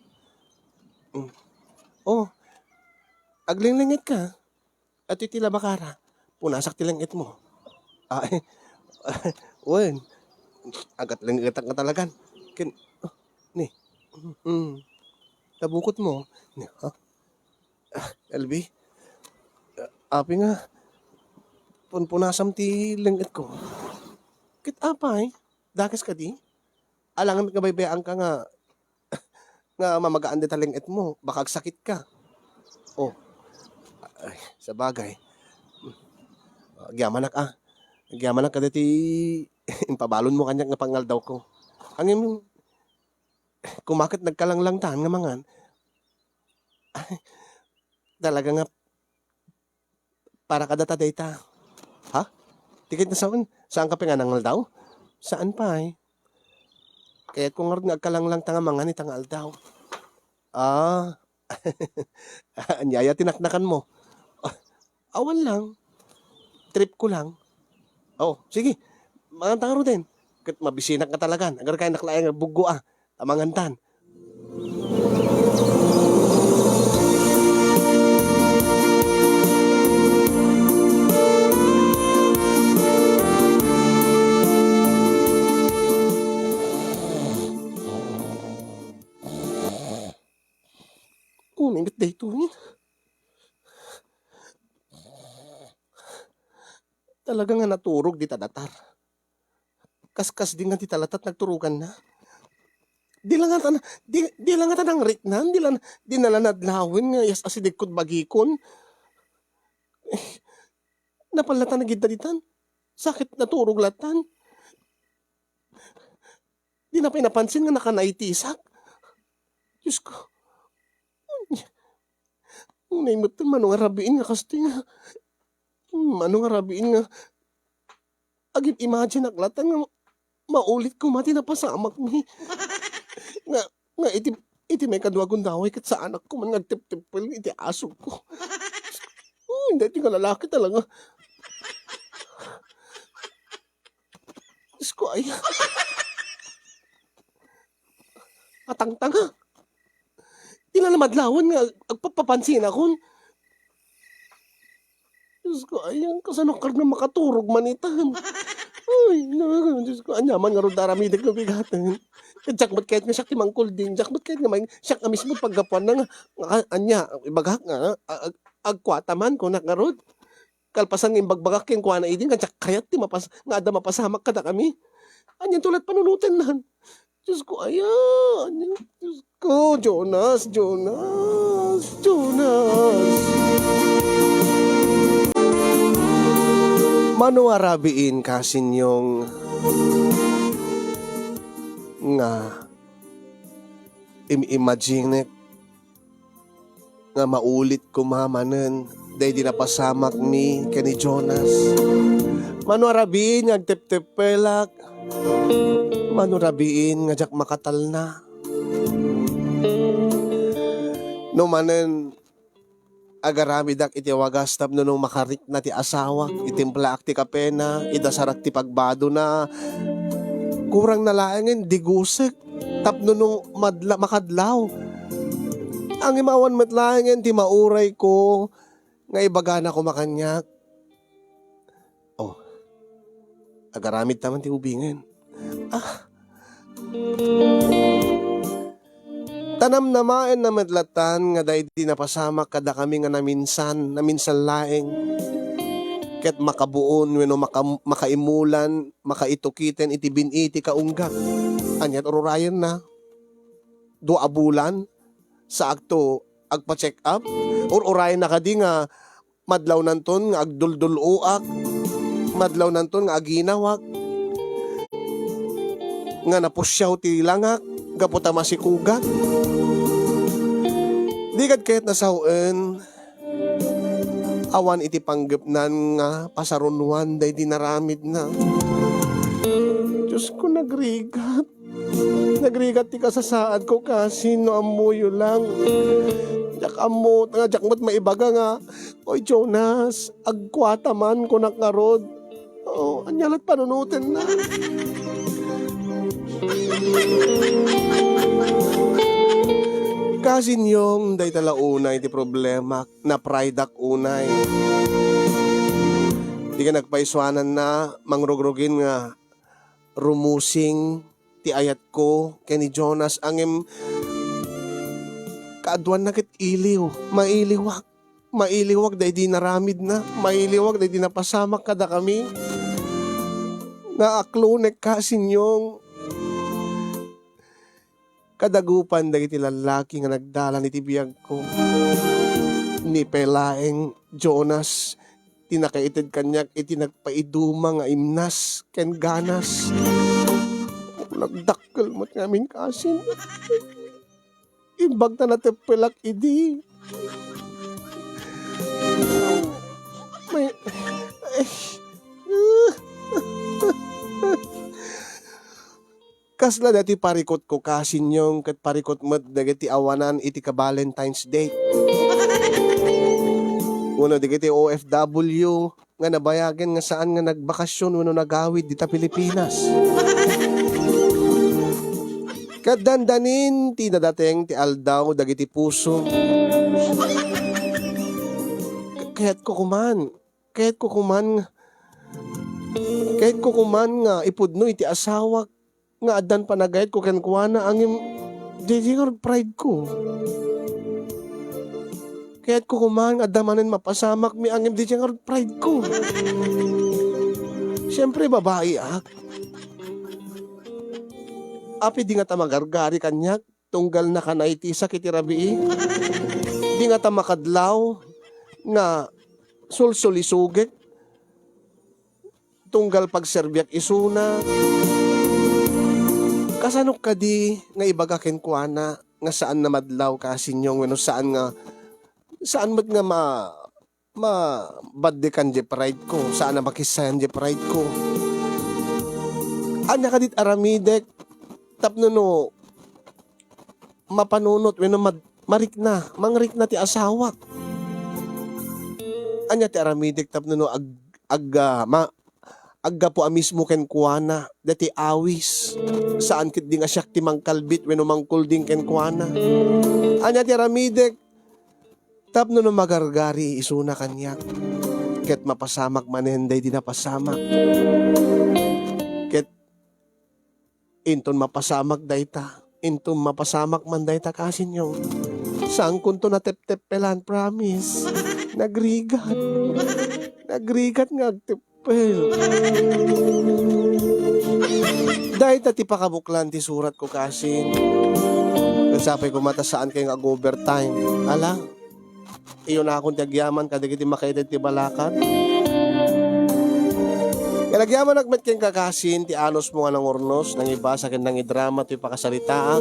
S1: Oh, aglinglingit ka. At itila bakara. Punasak tilangit mo. Ay, wen. Agat lang itak ka talagan. Kin, ni. Tabukot mo. Ni, ha? LB, api nga. Punasam ti langit ko. Kit apay. Dakis ka di? Alangan nga baybayaan ka nga mamagaan di talingit mo. Baka sakit ka. Oh, ay, sa bagay. Gyamanak Gyamanak ka dati impabalon mo kanya nga pangal daw ko. Ang imong kumakit nagkalanglang tahan nga mangan. Talaga nga para kada ta data. Ha? Tikit na saan ka pinganangal daw? Saan pa Kaya kung nga nagkalanglang tanga mangan ni tangal daw. Anyaya tinaknakan mo. Awan lang. Trip ko lang. Oh, sige. Mga tangaro din. Kat mabisinak ka talaga. Agar kaya naklayan nga bugo tamangantan. Nimit day ito Talaga nga naturog di tadatar. Kaskas din nga di talatat nagturugan na. Di lang nga tanang ritnan, di nalanadlawin nga yas asidikod bagikon. Napalatan na gidaditan. Sakit naturog latan. Di na pinapansin nga nakanaitisak. Diyos ko. Naimot manong arabiin nga kasti nga. Manong arabiin nga. Agit imagine aklatan nga maulit ko mati na pasamak ni. Nga iti may kadwagon daway kat sa anak ko man nagtip-tipil iti aso ko. Hindi iti nga lalaki talaga. Diyos ko ay. Atang-tanga. Di na namadlawan nga agpapapansin akon. Diyos ko ay ang kasanokar na makaturog manitan. Ay, Diyos ko, anyaman nga ron daramidik na bigatan. Jakmat kahit nga siya timangkol din. Jakmat kahit nga may siya nga mismo paggapuan na nga. Anya, ibagak nga. Agkwataman ko na nga ron. Kalpasan nga ibagbagak yung kuha na idin. Kayat ti nga ada mapasamak ka na kami. Anyan tulad panunutin na. Diyos ko, ayan. Diyos ko, Jonas. Manuarabiin kasin yung nga imagine nga maulit kumamanen day di napasamak mi kani Jonas. Manuarabiin nga agtip-tipelak. Manurabiin nga jak makatal na. No manen agaramidak iti wagas tapno nung makarik na ti asawa, itimpla ti kapena, idasarak ti pagbado na kurang nalaangin digusek tapno nung makadlaw. Ang imawan matlaangin ti mauray ko nga ibagana ko makanyak. Oh, agaramid taman ti ubingin. Tanam na maen na medlatan nga day di napasama kada kami nga naminsan laeng. Ket makabuon wenno makaimulan, makaitukiten iti biniti kaunggak. Anyat ururayan na. 2 bulan sa akto agpa-check up. Ururayan na kadi nga madlaw nanton nga agdulduluak. Madlaw nanton nga aginawak. Nga napusyaw ti langak. Gaputa masikugat. Di kad kahit nasawen. Awan iti panggepnan nga pasarunwan day dinaramid na. Diyos ko, nagrigat. Nagrigat ti kasasaad ko kasi no amuyo lang. Jak amot nga, jak mo't maibaga nga. Oy Jonas, agkwata man ko nakarod. Oh, anyalat panunutin na. Kasi niyong day tala unay ti problema na pride ak unay. Di ka nagpaiswanan na mangrogrogin nga rumusing ti ayat ko kay ni Jonas angem kaadwan na kit iliw, mailiwag day di naramid na, mailiwag day di napasamak kada kami. Naaklonek kasi niyong kadagupan dagiti lalaki nga nagdala ni tibiyag ko. Ni pelaeng Jonas, tinakaited kanyak iti nagpaiduma nga imnas ken ganas. Nagdakkel mo't ngamin kasin. Imbag na natepelak idi. May... Kasla dati parikot ko kasin yung kat parikot mo dagiti awanan iti ka Valentine's Day. Uno dagiti OFW nga nabayagan nga saan nga nagbakasyon uno nagawid dita Pilipinas. Kadandanin ti nadateng ti aldaw dagiti puso. Kahit ko kuman nga ipudno iti asawak nga adan panagayat ko ken kuana angim disingar pride ko. Kaya't ko kuman adamanen mapasamak mi angim disingar pride ko. Siyempre babae ak. Api di nga ta magargari kanyak tunggal na kanay ti sakit irabii. Di nga ta makadlaw nga sulsulisugit tunggal pagserbiak isuna. Kasanok kadi nga ibaga ken kuana nga saan na madlaw kasinyong wenno saan mat nga badde kan je pride ko, saan na makisayan je pride ko. Anya kadit aramidek tapno no mapanunot wenno mangrik na ti asawak. Anya ti aramidek tapno no agga po mismo ken kuana dati awis saan kit di nga siyak ti mangkalbit wenno mangkulding ken kuana. Anya ti aramidek tapno no magargari isuna kanyak ket mapasamak manenday di napasamak ket inton mapasamak dayta inton mapasamak man dayta kasinyo saan kunto na tep-tep pelan promise nagrigat nga agtep. Well, dahil ti pakabuklan ti surat ko kasin. Kasapay ko mata saan kayo nga overtime. Ala, iyon na akong tagyaman kadagiti makaedad ti balakat. Kalagyaman nagmet keng kakasin ti anos mo nga ng ornos nang iba sa kendang idrama ti pakasalitaan.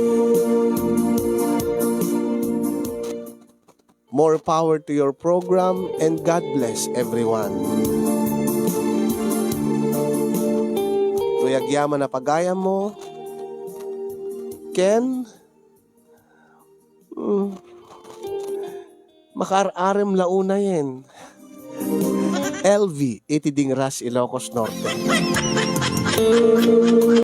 S1: More power to your program and God bless everyone. Tuyagyaman na pagaya mo Ken makaararem launa yen LV iti dingras Ilocos Norte.